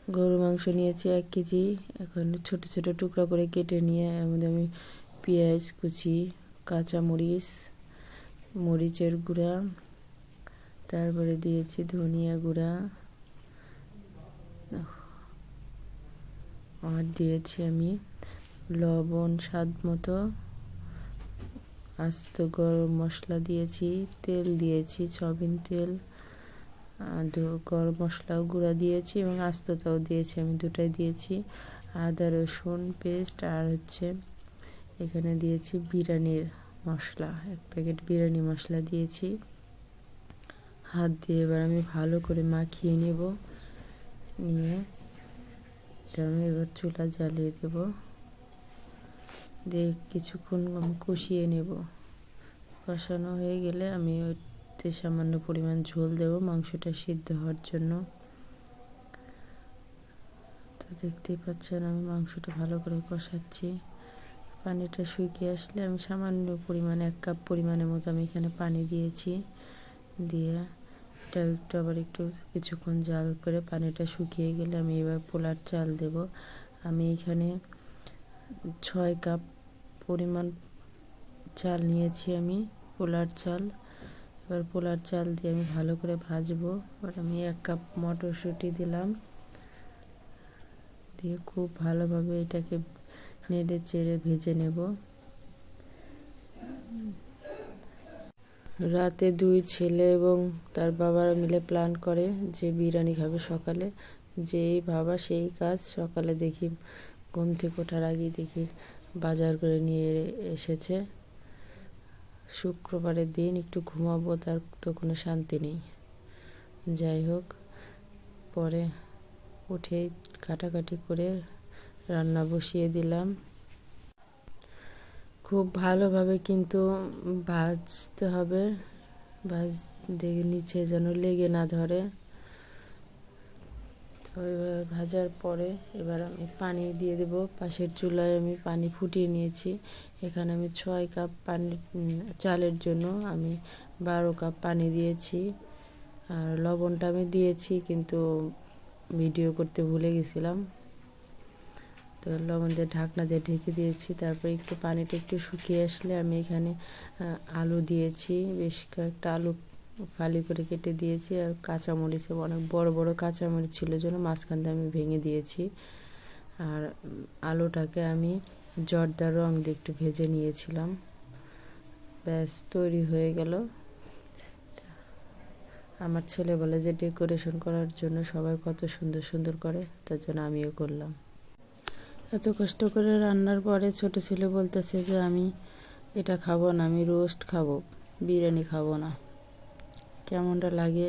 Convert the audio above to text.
গরু মাংস নিয়েছি 1 কেজি। এখন ছোট ছোট টুকরা করে কেটে নিয়ে এর মধ্যে আমি পেঁয়াজ কুচি, কাঁচামরিচ, মরিচের গুঁড়া, তারপরে দিয়েছি ধনিয়া গুঁড়া, আর দিয়েছি আমি লবণ স্বাদ মতো, আস্ত গরম মশলা দিয়েছি, তেল দিয়েছি সয়াবিন তেল, গরম মশলাও গুঁড়া দিয়েছি এবং আস্তটাও দিয়েছি, আমি দুটাই দিয়েছি। আদা রসুন পেস্ট, আর এখানে দিয়েছি বিরিয়ানির মশলা, 1 প্যাকেট বিরিয়ানি মশলা দিয়েছি। হাত দিয়ে এবার আমি ভালো করে মাখিয়ে নেব। নিয়ে আমি এবার চুলা জ্বালিয়ে দেব, দিয়ে কিছুক্ষণ আমি কষিয়ে নেব। কষানো হয়ে গেলে আমি ওতে সামান্য পরিমাণ ঝোল দেব মাংসটা সিদ্ধ হওয়ার জন্য। তো দেখতেই পাচ্ছেন আমি মাংসটা ভালো করে কষাচ্ছি। পানিটা শুকিয়ে আসলে আমি সামান্য পরিমাণে 1 কাপ পরিমাণের মতো আমি এখানে পানি দিয়েছি। দিয়ে এটা একটু আবার একটু কিছুক্ষণ জাল করে পানিটা শুকিয়ে গেলে আমি এবার পোলার চাল দেব। আমি এখানে 6 কাপ পরিমাণ চাল নিয়েছি, আমি পোলার চাল। এবার পোলার চাল দিয়ে আমি ভালো করে ভাজবো। এবার আমি 1 কাপ মটরশুঁটি দিলাম, দিয়ে খুব ভালোভাবে এটাকে নেড়ে চেড়ে ভেজে নেব। রাতে 2 ছেলে এবং তার বাবারা মিলে প্ল্যান করে যে বিরিয়ানি খাবে সকালে। যেই ভাবা সেই কাজ। সকালে দেখি ঘুম থেকে ওঠার আগেই দেখি বাজার করে নিয়ে এসেছে। শুক্রবারের দিন একটু ঘুমাবো, তার তো কোনো শান্তি নেই। যাই হোক, পরে উঠে কাটাকাটি করে রান্না বসিয়ে দিলাম। খুব ভালোভাবে কিন্তু ভাজতে হবে, দেখে নিচে যেন লেগে না ধরে। তো এবার ভাজার পরে এবার আমি পানি দিয়ে দেব। পাশের চুলায় আমি পানি ফুটিয়ে নিয়েছি। এখানে আমি 6 কাপ পানি, চালের জন্য আমি 12 কাপ পানি দিয়েছি। আর লবণটা আমি দিয়েছি কিন্তু ভিডিও করতে ভুলে গেছিলাম, তো লবণ দিয়ে ঢাকনা দিয়ে ঢেকে দিয়েছি। তারপরে একটু পানিটা একটু শুকিয়ে আসলে আমি এখানে আলু দিয়েছি, বেশ কয়েকটা আলু ফালি করে কেটে দিয়েছি। আর কাঁচামরিচে অনেক বড় বড় কাঁচামরিচ ছিল জন্য মাঝখান দিয়ে আমি ভেঙে দিয়েছি। আর আলুটাকে আমি জর্দার রং দিয়ে একটু ভেজে নিয়েছিলাম। ব্যাস তৈরি হয়ে গেল। আমার ছেলে বলে যে ডেকোরেশন করার জন্য সবাই কত সুন্দর সুন্দর করে, তার জন্য আমিও করলাম। এত কষ্ট করে রান্নার পরে ছোট ছেলে বলতেছে যে আমি এটা খাবো না, আমি রোস্ট খাবো, বিরিয়ানি খাবো না। কেমনটা লাগে